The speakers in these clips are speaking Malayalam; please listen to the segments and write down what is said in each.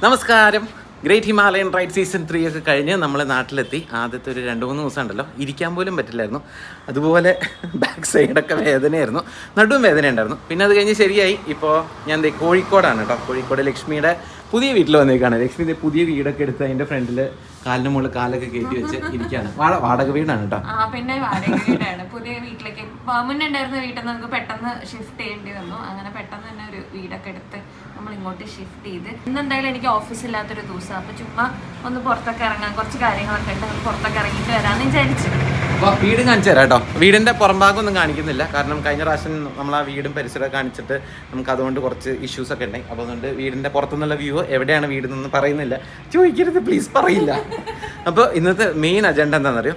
നമസ്കാരം. ഗ്രേറ്റ് ഹിമാലയൻ റൈഡ് സീസൺ 3 ഒക്കെ കഴിഞ്ഞ് നമ്മൾ നാട്ടിലെത്തി. ആദ്യത്തെ ഒരു 2-3 ദിവസം ഉണ്ടല്ലോ, ഇരിക്കാൻ പോലും പറ്റില്ലായിരുന്നു. അതുപോലെ ബാക്ക് സൈഡൊക്കെ വേദനയായിരുന്നു, നടുവും വേദന ഉണ്ടായിരുന്നു. പിന്നെ അത് കഴിഞ്ഞ് ശരിയായി. ഇപ്പോൾ ഞാൻ കോഴിക്കോടാണ് കേട്ടോ. കോഴിക്കോട് ലക്ഷ്മിയുടെ പുതിയ വീട്ടിൽ വന്നേക്കാണ്. ലക്ഷ്മി പുതിയ വീടൊക്കെ എടുത്ത് അതിൻ്റെ ഫ്രണ്ടിൽ കാലിന് മുകളിൽ കാലൊക്കെ കയറ്റി വെച്ച് ഇരിക്കുകയാണ്. വാടക വീടാണ് കേട്ടോ. പിന്നെ വാടക വീടാണ്. പുതിയ വീട്ടിലേക്ക് മുന്നേ ഉണ്ടായിരുന്ന വീട്ടിൽ നിന്ന് നമുക്ക് പെട്ടെന്ന് ഷിഫ്റ്റ് ചെയ്യേണ്ടി വന്നു. അങ്ങനെ പെട്ടെന്ന് തന്നെ ഒരു വീടൊക്കെ എടുത്ത് നമ്മൾ ഇങ്ങോട്ട് ഷിഫ്റ്റ് ചെയ്ത്. ഇന്നെന്തായാലും എനിക്ക് ഓഫീസില്ലാത്തൊരു ദിവസം, അപ്പൊ ചുമ്മാ ഒന്ന് പുറത്തൊക്കെ ഇറങ്ങാൻ, കുറച്ച് കാര്യങ്ങളൊക്കെ ഉണ്ട്, പുറത്തൊക്കെ ഇറങ്ങിയിട്ട് വരാമെന്ന് വിചാരിച്ചു. അപ്പോൾ വീട് കാണിച്ചു തരാം കേട്ടോ. വീടിൻ്റെ പുറംഭാഗം ഒന്നും കാണിക്കുന്നില്ല, കാരണം കഴിഞ്ഞ പ്രാവശ്യം നമ്മൾ ആ വീടും പരിസരമൊക്കെ കാണിച്ചിട്ട് നമുക്ക് അതുകൊണ്ട് കുറച്ച് ഇഷ്യൂസ് ഒക്കെ ഉണ്ടായി. അപ്പോൾ അതുകൊണ്ട് വീടിൻ്റെ പുറത്തുനിന്നുള്ള വ്യൂ, എവിടെയാണ് വീട് എന്നൊന്നും പറയുന്നില്ല. ചോദിക്കരുത് പ്ലീസ്, പറയില്ല. അപ്പോൾ ഇന്നത്തെ മെയിൻ അജണ്ട എന്താണെന്നറിയോ,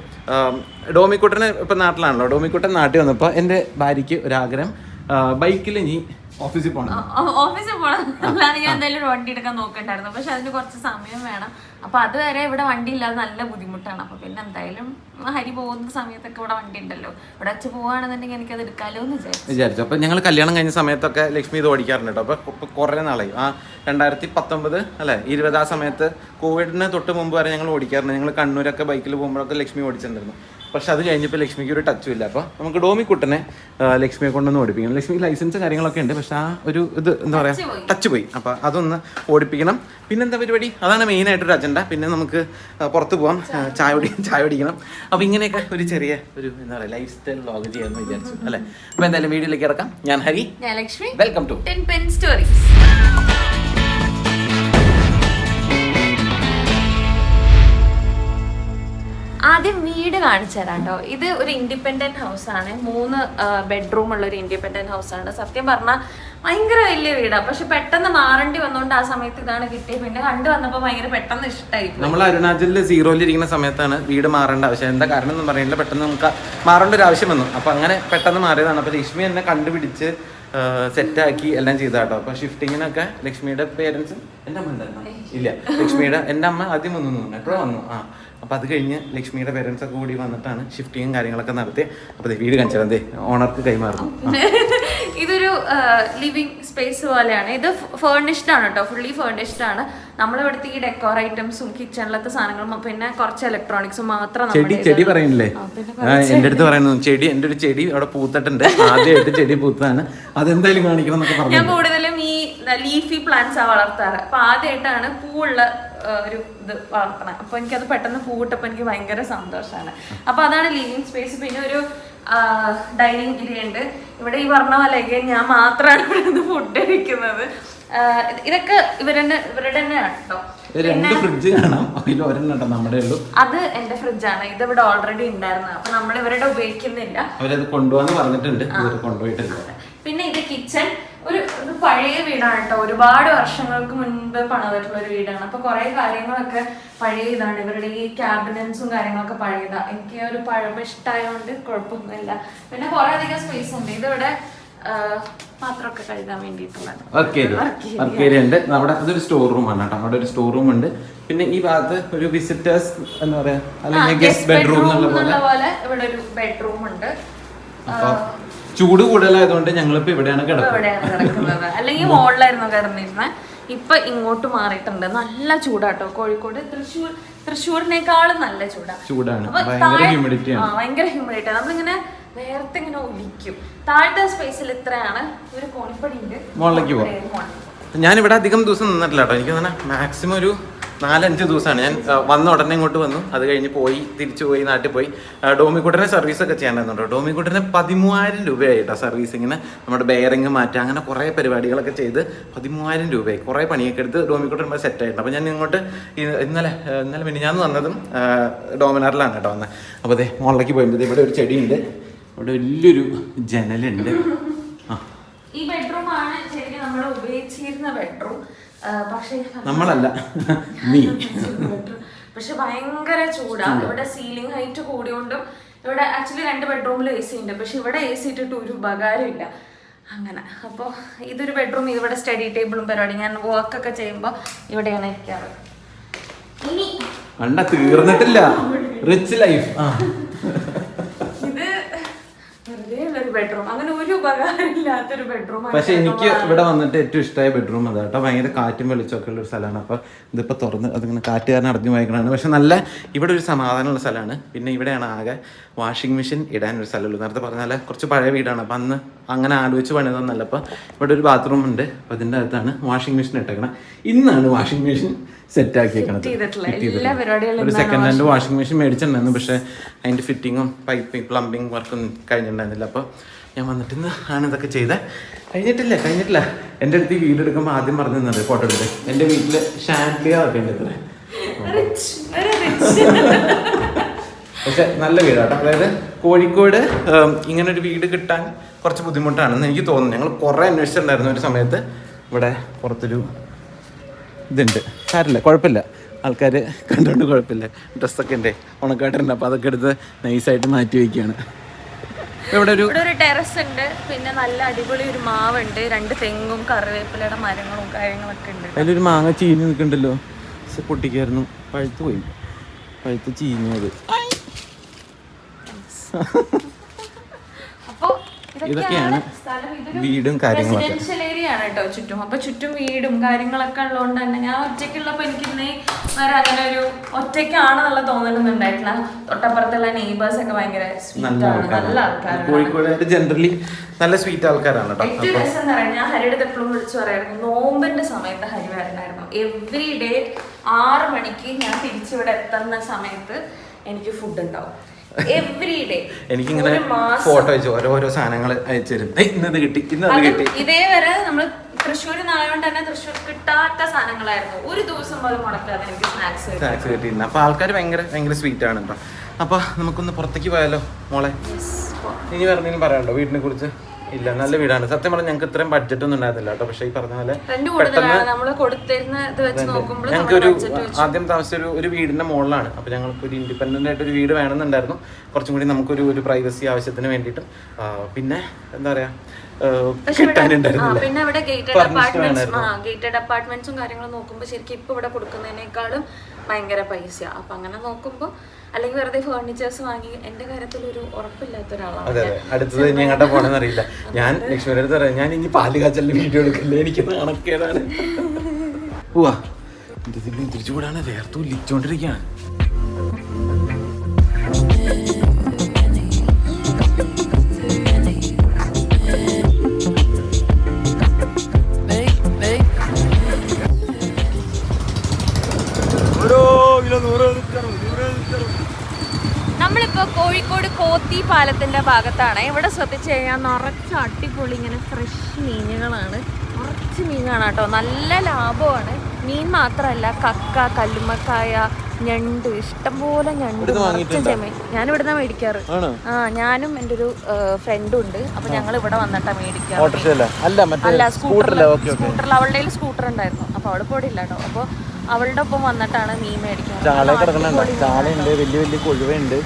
ഡോമിക്കുട്ടന് ഇപ്പം നാട്ടിലാണല്ലോ. ഡോമിക്കുട്ടൻ നാട്ടിൽ വന്നപ്പോൾ എൻ്റെ ഭാര്യയ്ക്ക് ഒരാഗ്രഹം, ബൈക്കിൽ ഇനി ഓഫീസിൽ പോകണം. അല്ലാതെ ഞാൻ എന്തായാലും ഒരു വണ്ടി എടുക്കാൻ നോക്കണ്ടായിരുന്നു. പക്ഷെ അതിന് കുറച്ച് സമയം വേണം. അപ്പൊ അതുവരെ ഇവിടെ വണ്ടി ഇല്ലാതെ നല്ല ബുദ്ധിമുട്ടാണ്. അപ്പൊ പിന്നെ എന്തായാലും ഹരി പോകുന്ന സമയത്തൊക്കെ ഇവിടെ വണ്ടി ഉണ്ടല്ലോ, ഇവിടെ വെച്ച് പോവാണെന്നുണ്ടെങ്കിൽ എനിക്കത് എടുക്കാലോ എന്ന് വിചാരിച്ചു. അപ്പൊ ഞങ്ങൾ കല്യാണം കഴിഞ്ഞ സമയത്തൊക്കെ ലക്ഷ്മി ഇത് ഓടിക്കാറുണ്ട് കേട്ടോ. അപ്പൊ കുറെ നാളായി, 2019 അല്ലെ 20 ആ സമയത്ത് കോവിഡിന് തൊട്ട് മുമ്പ് വരെ ഞങ്ങൾ ഓടിക്കാറുണ്ട്. ഞങ്ങൾ കണ്ണൂരൊക്കെ ബൈക്കിൽ പോകുമ്പോഴൊക്കെ ലക്ഷ്മി ഓടിച്ചിട്ടുണ്ടായിരുന്നു. പക്ഷെ അത് കഴിഞ്ഞപ്പോൾ ലക്ഷ്മിക്ക് ഒരു ടച്ചും ഇല്ല. അപ്പോൾ നമുക്ക് ഡോമിക്കുട്ടനെ ലക്ഷ്മിയെ കൊണ്ടൊന്ന് ഓടിപ്പിക്കണം. ലക്ഷ്മിക്ക് ലൈസൻസ് കാര്യങ്ങളൊക്കെ ഉണ്ട്, പക്ഷെ ആ ഒരു ഇത് എന്താ പറയുക, ടച്ച് പോയി. അപ്പോൾ അതൊന്ന് ഓടിപ്പിക്കണം. പിന്നെന്താ പരിപാടി, അതാണ് മെയിനായിട്ടൊരു അജണ്ട. പിന്നെ നമുക്ക് പുറത്ത് പോകാം, ചായ കുടിക്കണം. അപ്പോൾ ഇങ്ങനെയൊക്കെ ഒരു ചെറിയ ഒരു എന്താ പറയുക ലൈഫ് സ്റ്റൈൽ വ്ലോഗ് ചെയ്യാമെന്ന് വിചാരിച്ചു അല്ലേ. അപ്പോൾ എന്തായാലും വീഡിയോയിലേക്ക് ഇറക്കാം. ഞാൻ ഹരി, ഞാൻ Lakshmi. Welcome to 10 Pen Stories. ആദ്യം വീട് കാണിച്ചു തരാം കേട്ടോ. ഇത് ഒരു ഇൻഡിപെൻഡന്റ് ഹൗസ് ആണ്. 3 ബെഡ്റൂം ഉള്ള ഒരു ഇൻഡിപെൻഡന്റ് ഹൗസ് ആണ്. സത്യം പറഞ്ഞാൽ ഭയങ്കര വലിയ വീടാണ്. പക്ഷെ പെട്ടെന്ന് മാറേണ്ടി വന്നോണ്ട് ആ സമയത്ത് ഇതാണ് കിട്ടിയത്. പിന്നെ കണ്ടു വന്നപ്പോൾ ഭയങ്കര പെട്ടെന്ന് ഇഷ്ടമായി. നമ്മൾ അരുണാചലിൽ 0-ൽ ഇരിക്കുന്ന സമയത്താണ് വീട് മാറേണ്ട ആവശ്യം. എന്താ കാരണം എന്ന് പറയുന്നില്ല, പെട്ടെന്ന് നമുക്ക് മാറേണ്ട ഒരു ആവശ്യം വന്നു. അപ്പൊ അങ്ങനെ പെട്ടെന്ന് മാറിയതാണ്. അപ്പൊ ലക്ഷ്മി എന്നെ കണ്ടുപിടിച്ച് സെറ്റാക്കി എല്ലാം ചെയ്താട്ടോ. അപ്പൊ ഷിഫ്റ്റിങ്ങിനൊക്കെ ലക്ഷ്മിയുടെ പേരൻസ്, എൻ്റെ അമ്മ ഉണ്ടായിരുന്നു ഇല്ല, ലക്ഷ്മിയുടെ എൻ്റെ അമ്മ ആദ്യം വന്നു, എപ്പോഴും വന്നു. അപ്പോൾ അത് കഴിഞ്ഞ് ലക്ഷ്മിയുടെ പേരൻസ് ഒക്കെ കൂടി വന്നിട്ടാണ് ഷിഫ്റ്റിങ്ങും കാര്യങ്ങളൊക്കെ നടത്തി. അപ്പോൾ വീട് കാണിച്ചത് ഓണർക്ക് കൈമാറുന്നു. ഇതൊരു ലിവിങ് സ്പേസ് പോലെയാണ്. ഇത് ഫേർണിഷ്ഡ് ആണ് കേട്ടോ, ഫുള്ളി ഫേർണിഷ്ഡ് ആണ്. നമ്മളിവിടുത്തെ ഈ ഡെക്കോർ ഐറ്റംസും കിച്ചണിലത്തെ സാധനങ്ങളും പിന്നെ കുറച്ച് ഇലക്ട്രോണിക്സും മാത്രം. ചെടി പറയുന്നില്ലേ, എൻ്റെ അടുത്ത് പറയുന്നു ചെടി, എൻ്റെ ഒരു ചെടി അവിടെ പൂത്തിട്ടുണ്ട്, ആദ്യമായിട്ട് ചെടി പൂത്തതാണ്, അതെന്തായാലും കാണിക്കണം എന്നൊക്കെ പറഞ്ഞു. ഞാൻ കൂടുതലും ഈ ലീഫി പ്ലാന്റ്സാ വളർത്താറ്. അപ്പൊ ആദ്യമായിട്ടാണ് പൂവുള്ള ഒരു ഇത് വളർത്തണം. അപ്പൊ എനിക്കത് പെട്ടെന്ന് പൂവിട്ടപ്പോൾ എനിക്ക് ഭയങ്കര സന്തോഷമാണ്. അപ്പൊ അതാണ് ലിവിങ് സ്പേസ്. പിന്നെ ഒരു ഡൈനിങ് ഏരിയ ഉണ്ട്. ഇവിടെ ഈ പറഞ്ഞ പോലെ ഞാൻ മാത്രമാണ് ഇവിടെ നിന്ന് ഫുഡ് കഴിക്കുന്നത്. ഇതൊക്കെ ഇവരുടെ തന്നെയാണ് കേട്ടോ. അത് എന്റെ ഫ്രിഡ്ജാണ്. ഇത് ഇവിടെ ഓൾറെഡി ഉണ്ടായിരുന്നത്. അപ്പൊ നമ്മൾ ഇവരുടെ ഉപയോഗിക്കുന്നില്ല, അവരത് കൊണ്ടുപോകാന്ന് പറഞ്ഞിട്ടുണ്ട്, കൊണ്ടുപോയിട്ടില്ല. പിന്നെ ഇത് കിച്ചൺ. ഒരു പഴയ വീടാണ് കേട്ടോ, ഒരുപാട് വർഷങ്ങൾക്ക് മുൻപ് പണിതിട്ടുള്ള ഒരു വീടാണ്. അപ്പൊ കുറെ കാര്യങ്ങളൊക്കെ പഴയ ഇതാണ്. ഇവരുടെ ഈ ക്യാബിനറ്റ്സും കാര്യങ്ങളൊക്കെ പഴയതാ. എനിക്ക് ഒരു പഴമ ഇഷ്ടമായതുകൊണ്ട് കുഴപ്പമൊന്നുമില്ല. പിന്നെ കുറെ അധികം സ്പേസ് ഉണ്ട്. ഇതിവിടെ പാത്രമൊക്കെ കഴുകാൻ വേണ്ടിയിട്ടുള്ളത് അതൊരു സ്റ്റോർ റൂമാണ് കേട്ടോ. അവിടെ ഒരു സ്റ്റോർ റൂം ഉണ്ട്. പിന്നെ ഈ ഭാഗത്ത് ഒരു വിസിറ്റേഴ്സ് എന്താ പറയാ, അല്ലെങ്കിൽ ഗസ്റ്റ് ബെഡ്റൂം പോലെ ഇവിടെ ഒരു ബെഡ്റൂം ഉണ്ട്. ചൂട് കൂടുതലായതുകൊണ്ട് ഞങ്ങളിപ്പോ ഇവിടെയാണ് കിടക്കുന്നത്. അല്ലെങ്കിൽ മോളിലായിരുന്നു കിടന്നിരുന്നത്. ഇപ്പൊ ഇങ്ങോട്ട് മാറിയിട്ടുണ്ട്. നല്ല ചൂടാട്ടോ കോഴിക്കോട്. തൃശ്ശൂരിനേക്കാളും നല്ല ചൂടാണ്. ഭയങ്കര ഹ്യൂമിഡിറ്റി. നമ്മളിങ്ങനെ നേരത്തെ ഇങ്ങനെ ഒലിക്കും. താഴത്തെ സ്പേസിൽ ഇത്രയാണ്. ഒരു കോണിപ്പടി ഉണ്ട്. മുകളിലേക്ക് പോവാം. ഞാനിവിടെ അധികം ദിവസം നിന്നിട്ടില്ല കേട്ടോ. എനിക്ക് തന്നെ മാക്സിമം ഒരു 4-5 ദിവസമാണ്. ഞാൻ വന്ന ഉടനെ ഇങ്ങോട്ട് വന്നു, അത് കഴിഞ്ഞ് തിരിച്ചു പോയി നാട്ടിൽ പോയി. ഡോമിക്കുട്ടനെ സർവീസൊക്കെ ചെയ്യേണ്ടതുണ്ടോ. ഡോമിക്കുട്ടനെ 13,000 രൂപയായി കേട്ടോ സർവീസിങ്ങിന്. നമ്മുടെ ബെയറിങ് മാറ്റുക, അങ്ങനെ കുറേ പരിപാടികളൊക്കെ ചെയ്ത് 13,000 രൂപയായി. കുറേ പണിയൊക്കെ എടുത്ത് ഡോമിക്കുട്ടൻ സെറ്റായിട്ടുണ്ട്. അപ്പോൾ ഞാൻ ഇങ്ങോട്ട് ഇന്നലെ പിന്നെ ഞാൻ വന്നതും ഡോമിനാറിലാണ് കേട്ടോ വന്നത്. അപ്പോൾ അതെ മുകളിലേക്ക് പോയപ്പോൾ ഇവിടെ ഒരു ചെടിയുണ്ട്, ഇവിടെ വലിയൊരു ജനലുണ്ട്. ഈ ബെഡ്റൂം ആണ് ശരിക്കും നമ്മൾ ഉപയോഗിച്ചിരുന്ന ബെഡ്റൂം. പക്ഷേ നമ്മളല്ല നീ. പക്ഷെ ഭയങ്കര ചൂടാണ്. ഇവിടെ സീലിംഗ് ഹൈറ്റ് കൂടിയോണ്ടും ഇവിടെ ആക്ച്വലി 2 ബെഡ്റൂമിൽ AC ഉണ്ട്. പക്ഷെ ഇവിടെ AC ഇട്ടിട്ട് ഒരു ഉപകാരമില്ല അങ്ങനെ. അപ്പോൾ ഇതൊരു ബെഡ്റൂം. ഇവിടെ സ്റ്റഡി ടേബിളും പരിപാടി, ഞാൻ വർക്കൊക്കെ ചെയ്യുമ്പോൾ ഇവിടെയാണ് ഇരിക്കാറ്. ഇനി തീർന്നിട്ടില്ല റിച്ച് ലൈഫ്. ഇത് വെറുതെ ഉള്ളൊരു ബെഡ്റൂം, അങ്ങനെ ഒരു ഉപകാരമില്ലാത്തൊരു ബെഡ്റൂം. പക്ഷെ എനിക്ക് ഇവിടെ വന്നിട്ട് ഏറ്റവും ഇഷ്ടമായ ബെഡ്റൂം അതാ കേട്ടോ. ഭയങ്കര കാറ്റും വെളിച്ചമൊക്കെ ഉള്ള ഒരു സ്ഥലമാണ്. അപ്പോൾ ഇതിപ്പോൾ തുറന്ന് അതിങ്ങനെ കാറ്റുകാരൻ അടഞ്ഞു വായിക്കണതാണ്. പക്ഷെ നല്ല ഇവിടെ ഒരു സമാധാനമുള്ള സ്ഥലമാണ്. പിന്നെ ഇവിടെയാണ് ആകെ വാഷിംഗ് മെഷീൻ ഇടാനൊരു സ്ഥലമുള്ളൂ. നേരത്തെ പറഞ്ഞാൽ കുറച്ച് പഴയ വീടാണ്. അപ്പം അന്ന് അങ്ങനെ ആലോചിച്ച് പണിതൊന്നല്ല. അപ്പോൾ ഇവിടെ ഒരു ബാത്റൂം ഉണ്ട്. അപ്പോൾ അതിൻ്റെ അകത്താണ് വാഷിംഗ് മെഷീൻ ഇട്ടേക്കണം. ഇന്നാണ് വാഷിംഗ് മെഷീൻ സെറ്റ് ആക്കിയേക്കണത്. ഒരു സെക്കൻഡ് ഹാൻഡ് വാഷിംഗ് മെഷീൻ മേടിച്ചിട്ടുണ്ടായിരുന്നു. പക്ഷേ അതിൻ്റെ ഫിറ്റിങ്ങും പൈപ്പിംഗ് പ്ലംബിംഗ് വർക്കും കഴിഞ്ഞിട്ടുണ്ടായിരുന്നില്ല. അപ്പോൾ ഞാൻ വന്നിട്ട് ഇന്ന് ആണ് ഇതൊക്കെ ചെയ്തത്. കഴിഞ്ഞിട്ടില്ല. എൻ്റെ അടുത്ത് ഈ വീട് എടുക്കുമ്പോൾ ആദ്യം പറഞ്ഞു തന്നത് ഫോട്ടോ എടുത്ത് എൻ്റെ വീട്ടിൽ ഷാൻഡിലിയർ ഒക്കെ ഉണ്ട് ഇത്ര. പക്ഷെ നല്ല വീടാട്ടോ. അതായത് കോഴിക്കോട് ഇങ്ങനൊരു വീട് കിട്ടാൻ കുറച്ച് ബുദ്ധിമുട്ടാണെന്ന് എനിക്ക് തോന്നുന്നു. ഞങ്ങൾ കുറേ അന്വേഷിച്ചിട്ടുണ്ടായിരുന്നു ഒരു സമയത്ത്. ഇവിടെ പുറത്തൊരു ഇതുണ്ട്. സാരില്ല, കുഴപ്പമില്ല, ആൾക്കാർ കണ്ടുകൊണ്ട് കുഴപ്പമില്ല. ഡ്രസ്സൊക്കെ ഉണ്ട്, ഉണക്കായിട്ടുണ്ട്. അപ്പോൾ അതൊക്കെ എടുത്ത് നൈസായിട്ട് മാറ്റി വയ്ക്കുകയാണ്. ഇവിടെ ഒരു ടെറസ് ഉണ്ട്. പിന്നെ നല്ല അടിപൊളി ഒരു മാവുണ്ട്. 2 തെങ്ങും കറിവേപ്പിലയുടെ മരങ്ങളും കാര്യങ്ങളൊക്കെ ഉണ്ട്. അതിലൊരു മാങ്ങ ചീഞ്ഞ് നിൽക്കണ്ടല്ലോ. പൊട്ടിക്കായിരുന്നു, പഴുത്ത് പോയി, പഴുത്ത് ചീഞ്ഞത്. ഇതൊക്കെയാണ് വീടും കാര്യങ്ങളൊക്കെ. റെസിഡൻഷ്യൽ ഏരിയ ആണ് കേട്ടോ ചുറ്റും. അപ്പൊ ചുറ്റും വീടും കാര്യങ്ങളൊക്കെ ഉള്ളതുകൊണ്ട് തന്നെ ഞാൻ ഒറ്റയ്ക്കുള്ളപ്പോ എനിക്ക് ഇന്നേ വരെ അങ്ങനെ ഒരു ഒറ്റയ്ക്കാണെന്നുള്ള തോന്നലൊന്നുണ്ടായിട്ടില്ല. തൊട്ടപ്പുറത്തുള്ള നെയ്ബേഴ്സ് ഒക്കെ ഭയങ്കര സ്വീറ്റ് ആണ്, നല്ല ആൾക്കാരാണ്. കോഴിക്കോട് ജനറലി നല്ല സ്വീറ്റ് ആൾക്കാരാണ്. ഏറ്റവും രസം എന്താ പറയുക, ഞാൻ ഹരിയുടെ എപ്പോഴും വിളിച്ചു പറയായിരുന്നു, നോമ്പിന്റെ സമയത്ത് ഹരി വരണമായിരുന്നു. എവറി ഡേ 6 മണിക്ക് ഞാൻ തിരിച്ചിവിടെ എത്തുന്ന സമയത്ത് എനിക്ക് ഫുഡ് ഉണ്ടാവും. എനിക്കിങ്ങനെ ഫോട്ടോ അയച്ചു ഓരോ സാധനങ്ങൾ അയച്ചു തരും. ഇന്നത് കിട്ടി, ഇന്നത് കിട്ടി. ഇതേവരെ നമ്മള് തൃശ്ശൂർ നായോണ്ട് തന്നെ തൃശ്ശൂർ കിട്ടാത്ത സാധനങ്ങളായിരുന്നു. ഒരു ദിവസം പോലും മുടക്കാതെ എനിക്ക് സ്നാക്സ് കിട്ടിയിരുന്നു. അപ്പൊ ആൾക്കാർ ഭയങ്കര സ്വീറ്റ് ആണ് കേട്ടോ. അപ്പൊ നമുക്കൊന്ന് പുറത്തേക്ക് പോയാലോ മോളെ? ഇനി പറഞ്ഞെങ്കിലും പറയാനുണ്ടോ വീടിനെ കുറിച്ച്? ഇല്ല, നല്ല വീടാണ്. സത്യം പറഞ്ഞാൽ ഞങ്ങൾക്ക് ഇത്രയും ബഡ്ജറ്റ് ഒന്നും ഉണ്ടായിരുന്നില്ല കേട്ടോ. പക്ഷെ ഈ പറഞ്ഞ പോലെ ഞങ്ങൾക്കൊരു ആദ്യം താമസിച്ച ഒരു വീടിന്റെ മുകളിലാണ്. അപ്പൊ ഞങ്ങൾക്ക് ഒരു ഇൻഡിപെൻഡന്റ് ആയിട്ട് ഒരു വീട് വേണമെന്നുണ്ടായിരുന്നു. കുറച്ചും കൂടി നമുക്കൊരു പ്രൈവസി ആവശ്യത്തിന് വേണ്ടിയിട്ടും. പിന്നെ എന്താ പറയാ, പിന്നെ ഇവിടെ ഗേറ്റഡ് അപ്പാർട്ട്മെന്റ്സും കാര്യങ്ങളും നോക്കുമ്പോൾ ശരിക്കും ഇപ്പൊ ഇവിടെ കൊടുക്കുന്നതിനേക്കാളും ഭയങ്കര പൈസ. അപ്പൊ അങ്ങനെ നോക്കുമ്പോ അല്ലെങ്കിൽ വെറുതെ ഫേർണിച്ചേഴ്സ് വാങ്ങി എന്റെ കാര്യത്തിൽ ഒരു ഉറപ്പില്ലാത്ത ഒരാളാണ്. അതെ, അടുത്തത് ഇനി എങ്ങോട്ടാ പോണെന്ന് അറിയില്ല. ഞാൻ ലക്ഷ്മിയുടെ അടുത്ത് പറയാം, ഞാൻ ഇനി പാല് കാച്ചലിന് വീഡിയോ എടുക്കില്ല, എനിക്ക് കണക്കേതാണ്. പോവാ, തിരിച്ചുകൂടാണ്, വേർത്തു ലിച്ചോണ്ടിരിക്കുകയാണ്. നമ്മളിപ്പോ കോഴിക്കോട് കോത്തി പാലത്തിന്റെ ഭാഗത്താണ്. ഇവിടെ ശ്രദ്ധിച്ചു കഴിഞ്ഞാൽ നിറച്ച് അടിപൊളി ഇങ്ങനെ ഫ്രഷ് മീനുകളാണ്. കുറച്ച് മീനാണ് കേട്ടോ, നല്ല ലാഭമാണ്. മീൻ മാത്രമല്ല, കക്ക, കല്ലുമ്മക്കായ, ഞണ്ട്, ഇഷ്ടംപോലെ ഞണ്ട്, നിറച്ച് ചെമ്മീൻ. ഞാനിവിടുന്ന് മേടിക്കാറ്. ഞാനും എൻ്റെ ഒരു ഫ്രണ്ടും ഉണ്ട്. അപ്പൊ ഞങ്ങൾ ഇവിടെ വന്നിട്ടാ മേടിക്കാറ്. അല്ല, സ്കൂട്ടറിൽ അവളുടെ സ്കൂട്ടർ ഉണ്ടായിരുന്നു. അപ്പൊ അവള് പോടില്ല കേട്ടോ. അപ്പൊ അവളുടെ ഒപ്പം വന്നിട്ടാണ് മീൻ മേടിക്കുന്നത്. ചാളയുണ്ട്, വലിയ കൊഴുവയുണ്ട്.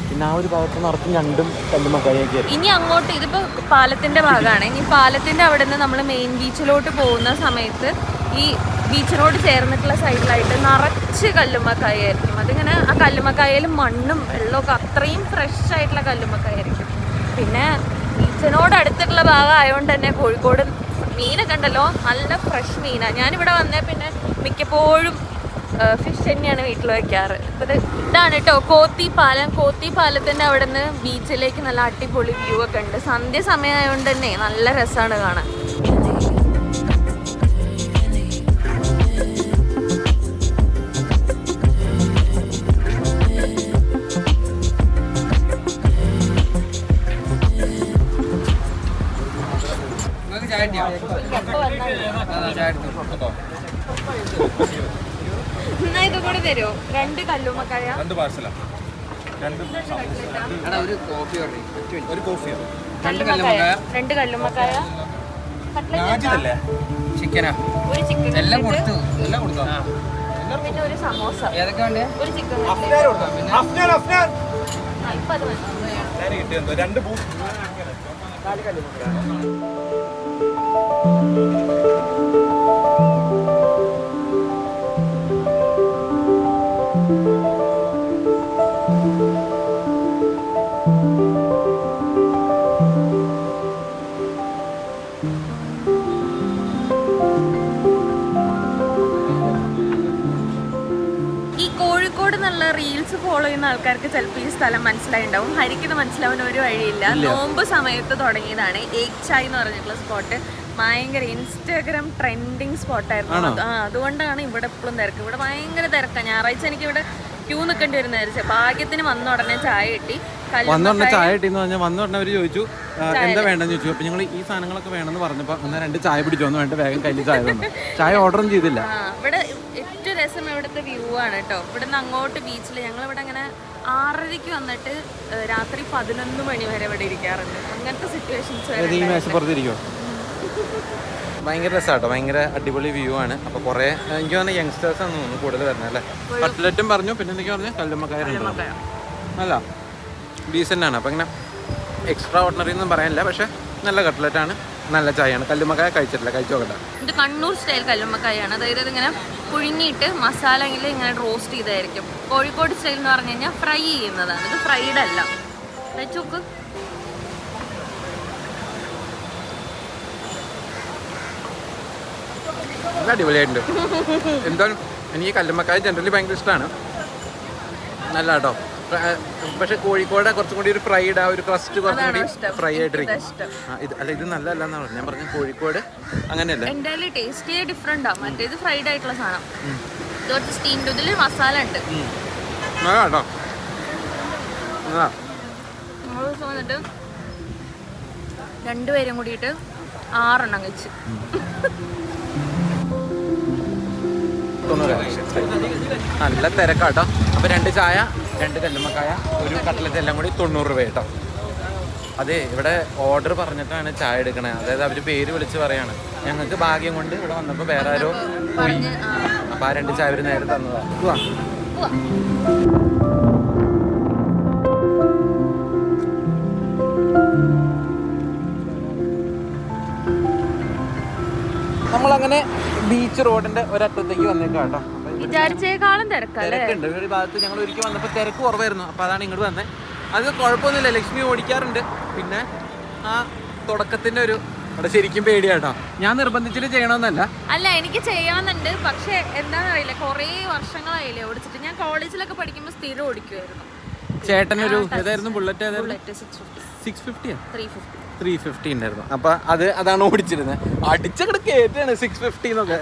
പിന്നെ ആ ഒരു ഭാഗത്ത് നിറച്ച് ഞണ്ടും കല്ലുമ്മക്കായൊക്കെ. ഇനി അങ്ങോട്ട് ഇതിപ്പോ പാലത്തിന്റെ ഭാഗമാണ്. ഇനി പാലത്തിന്റെ അവിടെ നിന്ന് നമ്മൾ മെയിൻ ബീച്ചിലോട്ട് പോകുന്ന സമയത്ത് ഈ ബീച്ചിനോട് ചേർന്നിട്ടുള്ള സൈഡിലായിട്ട് നിറച്ച് കല്ലുമ്മക്കായായിരിക്കും. അതിങ്ങനെ ആ കല്ലുമ്മക്കായയിൽ മണ്ണും വെള്ളമൊക്കെ അത്രയും ഫ്രഷ് ആയിട്ടുള്ള കല്ലുമ്മക്കായായിരിക്കും. പിന്നെ ബീച്ചിനോട് അടുത്തിട്ടുള്ള ഭാഗം ആയതുകൊണ്ട് തന്നെ കോഴിക്കോട് മീനൊക്കെ ഉണ്ടല്ലോ, നല്ല ഫ്രഷ് മീനാണ്. ഞാനിവിടെ വന്നേ പിന്നെ മിക്കപ്പോഴും ഫിഷ് തന്നെയാണ് വീട്ടിൽ വയ്ക്കാറ്. അപ്പോൾ ഇതാണ് കേട്ടോ കോത്തി പാലം. കോത്തി പാലത്തിൻ്റെ അവിടെ നിന്ന് ബീച്ചിലേക്ക് നല്ല അടിപൊളി വ്യൂ ഒക്കെ ഉണ്ട്. സന്ധ്യ സമയമായതുകൊണ്ട് തന്നെ നല്ല രസമാണ് കാണാൻ. എന്നാ ഇത് കൂടെ തരുമോ? 2 കല്ലുമ്മക്കായ, 2 പാഴ്സലാ. 2 കല്ലുമ്മക്കായ, ചിക്കനാ, ഒരു ചിക്കൻ, എല്ലാം കൊടുത്തു. പിന്നെ ഒരു സമോസ, ഏതൊക്കെ വേണ്ടേ? ഒരു ചിക്കൻ. ഇപ്പൊ അത് കോഴിക്കോട് എന്നുള്ള റീൽസ് ഫോളോ ചെയ്യുന്ന ആൾക്കാർക്ക് ചിലപ്പോൾ ഈ സ്ഥലം മനസ്സിലായിണ്ടാവും. ഹരിക്കുന്ന മനസ്സിലാവാൻ ഒരു വഴിയില്ല. നോമ്പ് സമയത്ത് തുടങ്ങിയതാണ് എഗ് ചായ് എന്ന് പറഞ്ഞിട്ടുള്ള സ്പോട്ട്. ഭയങ്കര ഇൻസ്റ്റാഗ്രാം ട്രെൻഡിങ് സ്പോട്ടായിരുന്നു. അതുകൊണ്ടാണ് ഇവിടെ എപ്പോഴും തിരക്ക്. ഇവിടെ ഭയങ്കര തിരക്കാണ്. ഞായറാഴ്ച എനിക്ക് ഇവിടെ ക്യൂ നിൽക്കേണ്ടി വരുന്ന ഭാഗ്യത്തിന് വന്ന ഉടനെ ചായ കിട്ടി. വന്ന ചായ കിട്ടിയെന്ന് പറഞ്ഞാൽ വന്ന ഉടനെ അവർ ചോദിച്ചു എന്താ വേണ്ടെന്ന് ചോദിച്ചു. അപ്പൊ ഞങ്ങൾ ഈ സാധനങ്ങളൊക്കെ വേണമെന്ന് പറഞ്ഞപ്പോൾ എന്നാൽ 2 ചായ പിടിച്ചു വന്നു വേണ്ട വേഗം കയ്യിൽ ചായ തന്നു. ചായ ഓർഡറും ചെയ്തില്ല. ഇവിടെ ഏറ്റവും രസം ഇവിടുത്തെ വ്യൂ ആണ് കേട്ടോ. ഇവിടുന്ന് അങ്ങോട്ട് ബീച്ചിൽ ഞങ്ങളിവിടെ അങ്ങനെ 6:30 വന്നിട്ട് രാത്രി 11 മണി വരെ ഇവിടെ ഇരിക്കാറുണ്ട്. അങ്ങനത്തെ സിറ്റുവേഷൻസ് മേശപ്പുറത്തിരിക്കോ. ഭയങ്കര രസമാട്ടോ, ഭയങ്കര അടിപൊളി വ്യൂ ആണ്. അപ്പോൾ കുറേ എനിക്ക് പറഞ്ഞാൽ യങ്സ്റ്റേഴ്സ് ആണ് തോന്നുന്നു കൂടുതൽ വരുന്നത് അല്ലേ. കട്ട്ലറ്റും പറഞ്ഞു, പിന്നെ എന്തൊക്കെയാ പറഞ്ഞാൽ കല്ലുമ്മക്കായ അല്ല ഡീസൻ്റ് ആണ്. അപ്പോൾ ഇങ്ങനെ എക്സ്ട്രാ ഓർഡിനറി ഒന്നും പറയാനില്ല, പക്ഷേ നല്ല കട്ട്ലറ്റാണ്, നല്ല ചായയാണ്. കല്ലുമ്മക്കായ കഴിച്ചിട്ടില്ല, കഴിച്ചു നോക്കട്ടെ. ഇത് കണ്ണൂർ സ്റ്റൈൽ കല്ലുമ്മക്കായാണ്. അതായത് ഇതിങ്ങനെ പുഴുങ്ങിയിട്ട് മസാല ഇങ്ങനെ റോസ്റ്റ് ചെയ്തായിരിക്കും. കോഴിക്കോട് സ്റ്റൈൽ എന്ന് പറഞ്ഞു കഴിഞ്ഞാൽ ഫ്രൈ ചെയ്യുന്നതാണ്. ഇത് ഫ്രൈഡ് അല്ല. വെച്ചോക്ക്. നല്ല അടിപൊളിയായിട്ടുണ്ട്. എന്താണ് എനിക്ക് കല്ലുമ്മക്കായ ജനറലി ഭയങ്കര ഇഷ്ടമാണ്, നല്ല കേട്ടോ. പക്ഷെ കോഴിക്കോട് കുറച്ചും കൂടി ഒരു ഫ്രൈഡ്, ആ ഒരു ക്രസ്റ്റ് കുറച്ചും കൂടി ഫ്രൈ ആയിട്ടിരിക്കും. ഇത് അല്ല, ഇത് നല്ല അല്ല എന്നാണ് ഞാൻ പറഞ്ഞത്. കോഴിക്കോട് അങ്ങനെയല്ല, എന്തായാലും ടേസ്റ്റ് ഡിഫറെന്റ് ആണ്. മറ്റേത് ഫ്രൈഡ് ആയിട്ടുള്ള സാധനം, ഇത് കുറച്ച് സ്റ്റീംഡ്. ഇതിൽ മസാല ഉണ്ട് കേട്ടോ. വന്നിട്ട് 2 പേരും കൂടിയിട്ട് 6 എണ്ണം കഴിച്ച്. നല്ല തിരക്കാട്ടോ. അപ്പോൾ 2 ചായ, 2 കല്ലുമ്മക്കായ, ഒരു കട്ട്ലറ്റ് എല്ലാം കൂടി 90 രൂപ കേട്ടോ. അതെ, ഇവിടെ ഓർഡർ പറഞ്ഞിട്ടാണ് ചായ എടുക്കണേ. അതായത് അവർ പേര് വിളിച്ച് പറയാണ്. ഞങ്ങൾക്ക് ഭാഗ്യം കൊണ്ട് ഇവിടെ വന്നപ്പോൾ വേറെ ആരോ പോയി, അപ്പോൾ ആ 2 ചായ അവർ നേരെ തന്നതാണ്. നമ്മളങ്ങനെ ബീച്ച് റോഡിന്റെ ഒരറ്റത്തേക്ക് വന്നേക്കാം കേട്ടോ. വിചാരിച്ചേക്കാളും തിരക്കുണ്ട്. ഒരു ഭാഗത്ത് ഞങ്ങൾ ഒരിക്കൽ വന്നപ്പോൾ തിരക്ക് കുറവായിരുന്നു, അപ്പോൾ അതാണ് ഇങ്ങോട്ട് വന്നത്. അത് കുഴപ്പമൊന്നുമില്ല, ലക്ഷ്മി ഓടിക്കാറുണ്ട്. പിന്നെ ആ തുടക്കത്തിന്റെ ഒരു അവിടെ ശരിക്കും പേടിയാട്ടോ. ഞാൻ നിർബന്ധിച്ചിട്ട് ചെയ്യണമെന്നല്ല, അല്ല എനിക്ക് ചെയ്യാമെന്നുണ്ട്. പക്ഷെ എന്താണെന്ന് അറിയില്ല, കുറേ വർഷങ്ങളായില്ലേ ഓടിച്ചിട്ട്. ഞാൻ കോളേജിലൊക്കെ പഠിക്കുമ്പോൾ സ്ഥിരം ഓടിക്കുമായിരുന്നു. ചേട്ടനൊരു ഏതായിരുന്നു ബുള്ളറ്റ്? 650 350 ഉണ്ടായിരുന്നു. അപ്പൊ അതാണ് ഓടിച്ചിരുന്നത്. അടിച്ചങ്ങട് കേറ്റാണ് 650 എന്നൊക്കെ.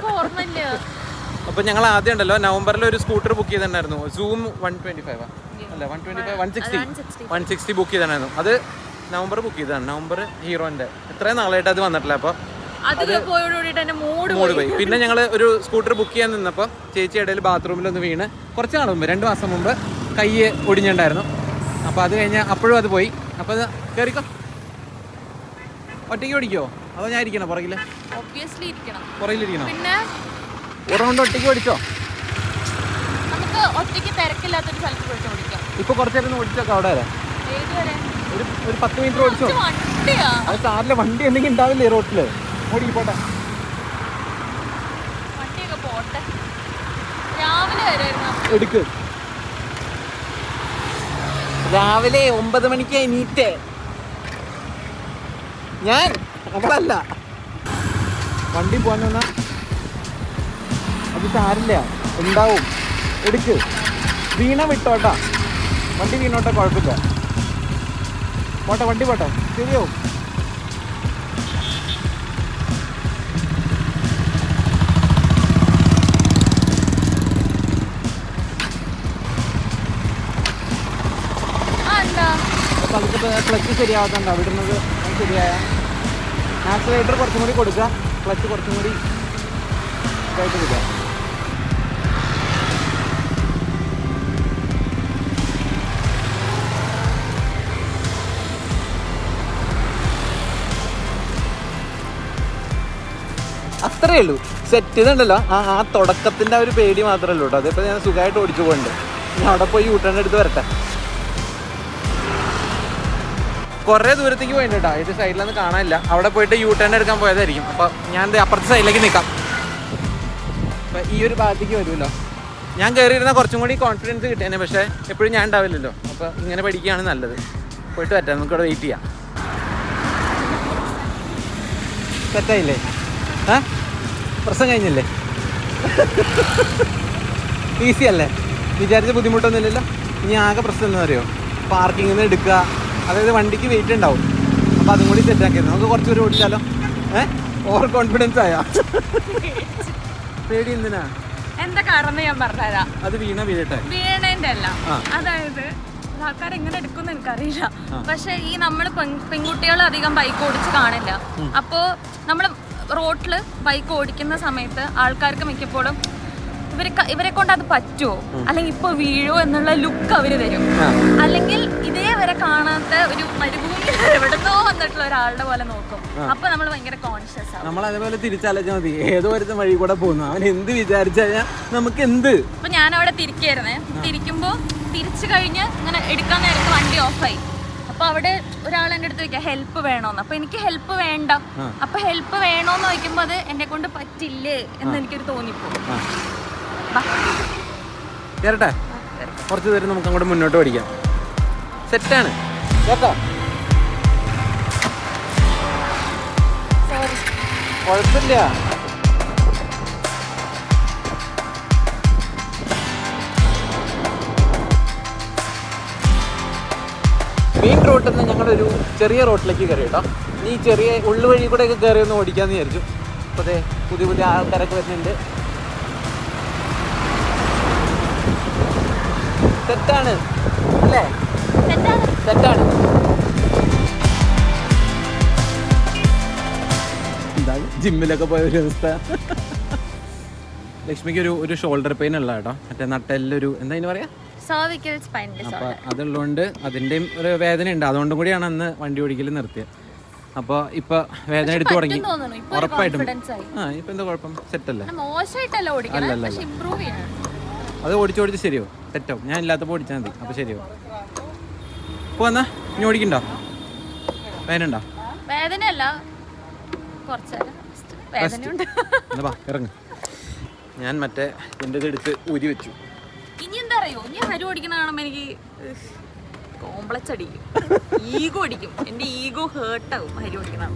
അപ്പൊ ഞങ്ങൾ ആദ്യം ഉണ്ടല്ലോ നവംബറിൽ ഒരു സ്കൂട്ടർ ബുക്ക് ചെയ്തിട്ടുണ്ടായിരുന്നു. സൂം 125 അല്ല 160 ബുക്ക് ചെയ്തിട്ടുണ്ടായിരുന്നു. അത് നവംബർ ബുക്ക് ചെയ്തതാണ്. നവംബർ ഹീറോന്റെ. എത്രയും നാളായിട്ട് അത് വന്നിട്ടില്ല. അപ്പൊ മൂഡ് പോയി. പിന്നെ ഞങ്ങൾ ഒരു സ്കൂട്ടർ ബുക്ക് ചെയ്യാൻ നിന്നപ്പോൾ ചേച്ചി ഇടയിൽ ബാത്റൂമിലൊന്ന് വീണ് കുറച്ച് നാൾ മുമ്പ്, 2 മാസം മുമ്പ് കൈ ഒടിഞ്ഞിട്ടുണ്ടായിരുന്നു. അപ്പോൾ അത് കഴിഞ്ഞ് അപ്പോഴും അത് പോയി. അപ്പോൾ അത് കയറിക്കോ. ഒറ്റയ്ക്ക് ഓടിക്കോ അതോ ഞാൻ ഇരിക്കണം പുറകില്? പുറകിലിരിക്കണം. ഒരു റൗണ്ട് ഒറ്റയ്ക്ക് ഓടിച്ചോ? നമുക്ക് ഒറ്റയ്ക്ക് തിരക്കില്ലാത്തൊരു സ്ഥലത്ത് പോയിട്ട് ഓടിക്കാം. ഇപ്പൊ കുറച്ചേരം ഓടിച്ചോക്കാം. അവിടെ വരെ ഒരു 10 മീറ്റർ ഓടിച്ചോ. അത് സാറിലെ വണ്ടി എന്തെങ്കിലും ഉണ്ടാവില്ലേ റോട്ടില്? ഓടി പോട്ടെ, വണ്ടിയൊക്കെ പോട്ടെ. രാവിലെ എടുക്ക്. രാവിലെ 9 മണിക്ക് എണീറ്റേ ഞാൻ. അവളല്ല വണ്ടി പോകാൻ വന്നാ അത് സാരില്ല, ഉണ്ടാവും. എടുക്ക്. വീണ വിട്ടോട്ടാ, വണ്ടി വീണോട്ടെ, കുഴപ്പമില്ല. പോട്ടെ, വണ്ടി പോട്ടെ, ശരിയാവും. ക്ലച്ച് ശരിയാവാത്തണ്ട വിടുന്നത്. ശരിയായ ആക്സിലേറ്റർ കുറച്ചും കൂടി കൊടുക്കുക, ക്ലച്ച് കുറച്ചും കൂടി ഇതായിട്ട് കൊടുക്കുക. അത്രയേ ഉള്ളൂ. സെറ്റ് ഇതുണ്ടല്ലോ, ആ തുടക്കത്തിൻ്റെ ആ ഒരു പേടി മാത്രമേ ഉള്ളൂ കേട്ടോ. അതിപ്പോൾ ഞാൻ സുഖമായിട്ട് ഓടിച്ചു പോകുന്നുണ്ട്. ഞാൻ അവിടെ പോയി യൂട്ടേൺ എടുത്ത് വരട്ടെ. കുറേ ദൂരത്തേക്ക് പോയിട്ടുണ്ട് കേട്ടോ. ഇത് സൈഡിലൊന്നും കാണാനില്ല. അവിടെ പോയിട്ട് യൂട്ടേൺ എടുക്കാൻ പോയതായിരിക്കും. അപ്പോൾ ഞാൻ അപ്പുറത്തെ സൈഡിലേക്ക് നിൽക്കാം. അപ്പോൾ ഈ ഒരു ഭാഗത്തേക്ക് വരുമല്ലോ. ഞാൻ കയറിയിരുന്ന കുറച്ചും കൂടി കോൺഫിഡൻസ് കിട്ടിയേനെ. പക്ഷേ എപ്പോഴും ഞാൻ ഉണ്ടാവില്ലല്ലോ. അപ്പോൾ ഇങ്ങനെ പഠിക്കുകയാണ് നല്ലത്. പോയിട്ട് പറ്റാം, നമുക്കിവിടെ വെയിറ്റ് ചെയ്യാം. സെറ്റായില്ലേ? പ്രശ്നം കഴിഞ്ഞില്ലേ? ഈസി അല്ലേ? വിചാരിച്ച ബുദ്ധിമുട്ടൊന്നുമില്ലല്ലോ. ഇനി ആകെ പ്രശ്നം എന്താ അറിയോ, പാർക്കിങ്ങിൽ നിന്ന് എടുക്കുക, അതായത് വണ്ടിക്ക് വെയിറ്റ് ഉണ്ടാവും. അപ്പോൾ അതും കൂടി സെറ്റാക്കിയത് നമുക്ക് കുറച്ച് പേര് ഓടിച്ചാലോ. ഓവർ കോൺഫിഡൻസ് ആയാ? പേടി എന്തിനാ? എന്താ കാരണം ഞാൻ പറഞ്ഞുതരാം. അത് വീണേന്റെ അല്ല, അതായത് ആൾക്കാർ എങ്ങനെ എടുക്കുമെന്ന് എനിക്കറിയില്ല. പക്ഷെ ഈ നമ്മൾ പെൺകുട്ടികൾ അധികം ബൈക്ക് ഓടിച്ച് കാണില്ല. അപ്പോൾ നമ്മൾ റോഡില് ബൈക്ക് ഓടിക്കുന്ന സമയത്ത് ആൾക്കാർക്ക് മിക്കപ്പോഴും ഇവരെ കൊണ്ട് അത് പറ്റുമോ, അല്ലെങ്കിൽ ഇപ്പൊ വീഴോ എന്നുള്ള ലുക്ക് അവര് തരും. അല്ലെങ്കിൽ ഇതേവരെ കാണാത്ത ഒരു മരുഭൂമി എവിടെന്നോ വന്നിട്ടുള്ള ഒരാളുടെ പോലെ നോക്കും. അപ്പൊ നമ്മൾ ഭയങ്കര കോൺഷ്യസ് ആവും. നമ്മൾ അതേപോലെ തിരിച്ചാലോചിച്ചാൽ മതി, ഏതോ ഒരു വഴി കൂടെ പോകുന്നു, അവൻ എന്ത് വിചാരിച്ചാൽ നമുക്ക് എന്ത്. അപ്പൊ ഞാൻ അവിടെ തിരിക്കായിരുന്നേ, തിരിക്കുമ്പോ തിരിച്ചു കഴിഞ്ഞ് ഇങ്ങനെ എടുക്കാൻ നേരത്ത് വണ്ടി ഓഫായി. അപ്പൊ അവിടെ ഒരാൾ എൻ്റെ അടുത്ത് ചോദിക്കാം ഹെൽപ്പ് വേണോന്ന്. അപ്പൊ എനിക്ക് ഹെൽപ്പ് വേണ്ട. അപ്പൊ ഹെൽപ്പ് വേണോന്ന് ചോദിക്കുമ്പോ അത് എന്നെ കൊണ്ട് പറ്റില്ലേ എന്ന് എനിക്കൊരു തോന്നിപ്പോ. കേറട്ടെ, കുറച്ച് നേരം നമുക്ക് അങ്ങോട്ട് മുന്നോട്ട് പഠിക്കാം. സെറ്റാണ് കേട്ടോ, കുഴപ്പമില്ല. മെയിൻ റോഡിൽ നിന്ന് ഞങ്ങളൊരു ചെറിയ റോഡിലേക്ക് കയറി കേട്ടോ. ഈ ചെറിയ ഉള്ളുവഴി കൂടെയൊക്കെ കയറി ഒന്ന് ഓടിക്കാമെന്ന് വിചാരിച്ചു. അപ്പോൾ അതെ, പുതിയ പുതിയ ആൾക്കാരൊക്കെ വരുന്നുണ്ട്. സെറ്റാണ് അല്ലേ? സെറ്റാണ്. എന്താണ് ജിമ്മിലൊക്കെ പോയ ഒരു അവസ്ഥ. ലക്ഷ്മിക്ക് ഒരു ഷോൾഡർ പെയിൻ ഉള്ള കേട്ടോ, മറ്റേ നട്ടെല്ലൊരു എന്താ അതിന് പറയാ, അപ്പോൾ അതുള്ളതുകൊണ്ട് അതിൻ്റെയും ഒരു വേദന ഉണ്ട്. അതുകൊണ്ടും കൂടിയാണ് അന്ന് വണ്ടി ഓടിക്കൽ നിർത്തിയത്. അപ്പോൾ ഇപ്പൊ വേദന എടുത്തു തുടങ്ങി ഉറപ്പായിട്ടും. ഇപ്പൊ എന്താ കുഴപ്പം, സെറ്റല്ലേ? അല്ലല്ല, അത് ഓടിച്ചോടിച്ച് ശരിയാവും, സെറ്റാവും. ഞാൻ ഇല്ലാത്തപ്പോൾ ഓടിച്ചാൽ മതി, അപ്പോൾ ശരിയാവും. പോന്നാ ഇനി ഓടിക്കണ്ടോ? വേദനയുണ്ടോ? വേദനയല്ല, ഇറങ്ങ്. ഞാൻ മറ്റേ എൻ്റെ എടുത്ത് ഊരി വെച്ചു. ഇനി എന്താ അറിയോ, ഇനി ഹരി ഓടിക്കുന്ന കാണുമ്പോൾ എനിക്ക് കോംപ്ലക്സ് അടിക്കും, ഈഗോ അടിക്കും. എന്റെ ഈഗോ ഹേർട്ടാവും ഹരി ഓടിക്കുന്ന.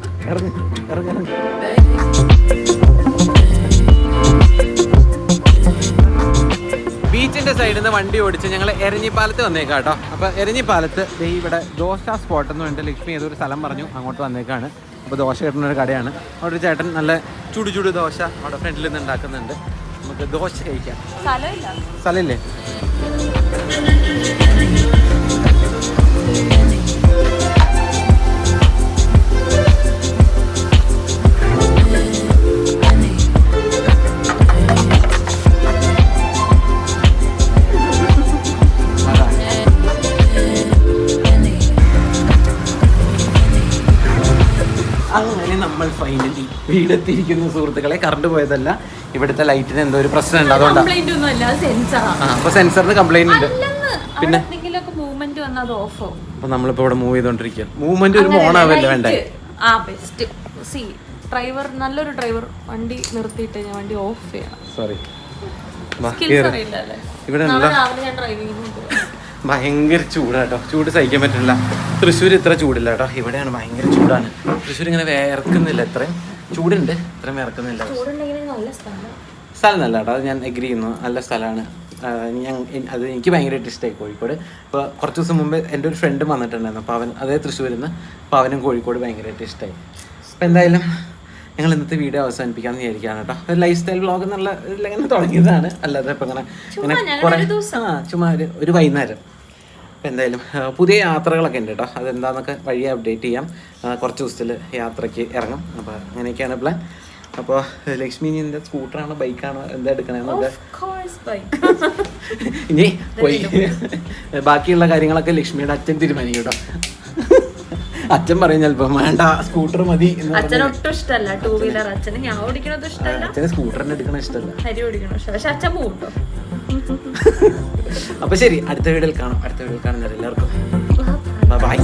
ബീച്ചിന്റെ സൈഡിൽ നിന്ന് വണ്ടി ഓടിച്ച് ഞങ്ങൾ എരഞ്ഞിപ്പാലത്ത് വന്നേക്കാം കേട്ടോ. അപ്പോൾ എരഞ്ഞിപ്പാലത്ത് ഇവിടെ ദോശ സ്പോട്ട് എന്ന് പറഞ്ഞിട്ട് ലക്ഷ്മി ഏതൊരു സ്ഥലം പറഞ്ഞു, അങ്ങോട്ട് വന്നേക്കാണ്. അപ്പോൾ ദോശ കിട്ടുന്നൊരു കടയാണ്. അവിടെ ഒരു ചേട്ടൻ നല്ല ചുടു ദോശ അവിടെ ഫ്രണ്ടിൽ നിന്ന് ഉണ്ടാക്കുന്നുണ്ട്. നമുക്ക് ദോശ കഴിക്കാം. സ്ഥലമില്ലേ? അങ്ങനെ നമ്മൾ ഫൈനലി വീടെത്തിയിരിക്കുന്ന സുഹൃത്തുക്കളെ. കറണ്ട് പോയതല്ല, ഇവിടുത്തെ ലൈറ്റിന് എന്തോ ഒരു പ്രശ്നം ഉണ്ട്, അതുകൊണ്ടാണ്. അപ്പൊ സെൻസറിന് കംപ്ലൈന്റ് ഉണ്ട്. പിന്നെ അപ്പൊ നമ്മളിപ്പോ ഇവിടെ മൂവ് ചെയ്തോണ്ടിരിക്കുകയാണ്. മൂവ്മെന്റ് ഒരു മോണാവല്ലേ വേണ്ടേ? ഡ്രൈവർ നല്ലൊരു ഡ്രൈവർ വണ്ടി നിർത്തിയിട്ട് ഞാൻ വണ്ടി ഓഫ് ചെയ്യണം. സോറി. ഇവിടെ ഭയങ്കര ചൂടാട്ടോ, ചൂട് സഹിക്കാൻ പറ്റില്ല. തൃശ്ശൂർ ഇത്ര ചൂടില്ല കേട്ടോ, ഇവിടെയാണ് ഭയങ്കര ചൂടാണ്. തൃശ്ശൂർ ഇങ്ങനെ വേർക്കുന്നില്ല, ഇത്രയും ചൂടുണ്ട്, ഇത്രയും വേർക്കുന്നില്ല. സ്ഥലം നല്ല കേട്ടോ, അത് ഞാൻ എഗ്രി ചെയ്യുന്നു, നല്ല സ്ഥലമാണ്. അത് എനിക്ക് ഭയങ്കരമായിട്ട് ഇഷ്ടമായി കോഴിക്കോട്. ഇപ്പോൾ കുറച്ച് ദിവസം മുമ്പ് എൻ്റെ ഒരു ഫ്രണ്ട് വന്നിട്ടുണ്ടായിരുന്നു, അപ്പോൾ അവൻ അതേ തൃശ്ശൂരിൽ നിന്ന്, അപ്പോൾ അവനും കോഴിക്കോട് ഭയങ്കരമായിട്ട് ഇഷ്ടമായി. അപ്പോൾ എന്തായാലും ഞങ്ങൾ ഇന്നത്തെ വീഡിയോ അവസാനിപ്പിക്കാമെന്ന് വിചാരിക്കുകയാണ് കേട്ടോ. ഒരു ലൈഫ് സ്റ്റൈൽ വ്ളോഗ് എന്നുള്ള ഇതിലിങ്ങനെ തുടങ്ങിയതാണ്, അല്ലാതെ ഇപ്പം ഇങ്ങനെ കുറേ ചുമ്മാ ഒരു വൈകുന്നേരം. അപ്പോൾ എന്തായാലും പുതിയ യാത്രകളൊക്കെ ഉണ്ട് കേട്ടോ, അതെന്താണെന്നൊക്കെ വഴിയെ അപ്ഡേറ്റ് ചെയ്യാം. കുറച്ച് ദിവസത്തിൽ യാത്രയ്ക്ക് ഇറങ്ങും. അപ്പോൾ അങ്ങനെയൊക്കെയാണ് പ്ലാൻ. അപ്പോൾ ലക്ഷ്മി ഇനി എന്താ സ്കൂട്ടറാണോ ബൈക്കാണോ എന്താ എടുക്കണമെന്നൊക്കെ ഇനി പോയി ബാക്കിയുള്ള കാര്യങ്ങളൊക്കെ ലക്ഷ്മിയുടെ അച്ഛൻ തീരുമാനിക്കും കേട്ടോ. അച്ഛൻ പറയും ചിലപ്പോ വേണ്ട സ്കൂട്ടർ മതി. അച്ഛനൊട്ടും ഇഷ്ടമല്ല ടൂ വീലർ. അച്ഛന് ഞാൻ ഓടിക്കണത് ഇഷ്ടമല്ല, അച്ഛന് സ്കൂട്ടറിന് എടുക്കണ ഇഷ്ടമല്ല, ഹരി ഓടിക്കണ ഇഷ്ടം. പക്ഷെ അച്ഛൻ പോകും കേട്ടോ. അപ്പൊ ശരി, അടുത്ത വീഡിയോയിൽ കാണാം. അടുത്ത വീഡിയോയിൽ കാണുന്നവരെല്ലാവർക്കും ബൈ.